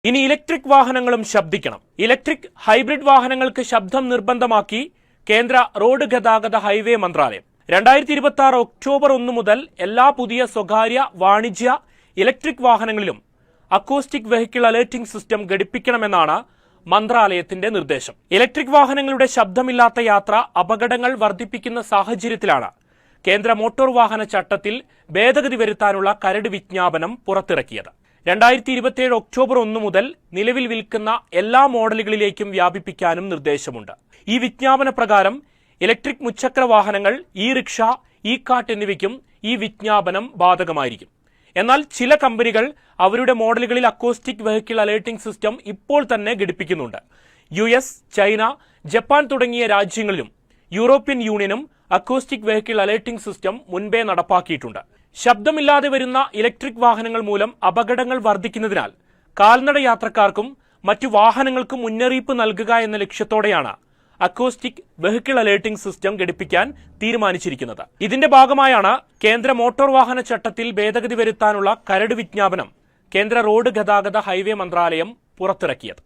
ഇനി ഇലക്ട്രിക് വാഹനങ്ങളും ശബ്ദിക്കണം. Electric hybrid വാഹനങ്ങൾക്ക് ശബ്ദം നിർബന്ധമാക്കി കേന്ദ്ര റോഡ് ഗതാഗത ഹൈവേ മന്ത്രാലയം. 2026 ഒക്ടോബർ 1 മുതൽ എല്ലാ പുതിയ സ്വകാര്യ വാണിജ്യ ഇലക്ട്രിക് വാഹനങ്ങളിലും അക്കോസ്റ്റിക് വെഹിക്കിൾ അലേർട്ടിംഗ് സിസ്റ്റം ഘടിപ്പിക്കണമെന്നാണ് മന്ത്രാലയത്തിന്റെ നിർദ്ദേശം. ഇലക്ട്രിക് വാഹനങ്ങളുടെ ശബ്ദമില്ലാത്ത യാത്ര അപകടങ്ങൾ വർദ്ധിപ്പിക്കുന്ന സാഹചര്യത്തിലാണ് കേന്ദ്ര മോട്ടോർ വാഹന ചട്ടത്തിൽ ഭേദഗതി വരുത്താനുള്ള കരട് വിജ്ഞാപനം പുറത്തിറക്കിയത്. 2027 ഒക്ടോബർ 1 മുതൽ നിലവിൽ വിൽക്കുന്ന എല്ലാ മോഡലുകളിലേക്കും വ്യാപിപ്പിക്കാനും നിർദ്ദേശമുണ്ട്. ഈ വിജ്ഞാപന പ്രകാരം ഇലക്ട്രിക് മുച്ചക്ര വാഹനങ്ങൾ, ഇ റിക്ഷ, ഇ കാർട്ട് എന്നിവയ്ക്കും ഈ വിജ്ഞാപനം ബാധകമായിരിക്കും. എന്നാൽ ചില കമ്പനികൾ അവരുടെ മോഡലുകളിൽ അക്കോസ്റ്റിക് വെഹിക്കിൾ അലേർട്ടിംഗ് സിസ്റ്റം ഇപ്പോൾ തന്നെ ഘടിപ്പിക്കുന്നുണ്ട്. US, ചൈന, ജപ്പാൻ തുടങ്ങിയ രാജ്യങ്ങളിലും യൂറോപ്യൻ യൂണിയനും അക്കോസ്റ്റിക് വെഹിക്കിൾ അലേർട്ടിംഗ് സിസ്റ്റം മുൻപേ നടപ്പാക്കിയിട്ടുണ്ട്. ശബ്ദമില്ലാതെ വരുന്ന ഇലക്ട്രിക് വാഹനങ്ങൾ മൂലം അപകടങ്ങൾ വർദ്ധിക്കുന്നതിനാൽ കാൽനട യാത്രക്കാർക്കും മറ്റു വാഹനങ്ങൾക്കും മുന്നറിയിപ്പ് നൽകുക എന്ന ലക്ഷ്യത്തോടെയാണ് അക്കോസ്റ്റിക് വെഹിക്കിൾ അലേർട്ടിംഗ് സിസ്റ്റം ഘടിപ്പിക്കാൻ തീരുമാനിച്ചിരിക്കുന്നത്. ഇതിന്റെ ഭാഗമായാണ് കേന്ദ്ര മോട്ടോർ വാഹന ചട്ടത്തിൽ ഭേദഗതി വരുത്താനുള്ള കരട് വിജ്ഞാപനം കേന്ദ്ര റോഡ് ഗതാഗത ഹൈവേ മന്ത്രാലയം പുറത്തിറക്കിയത്.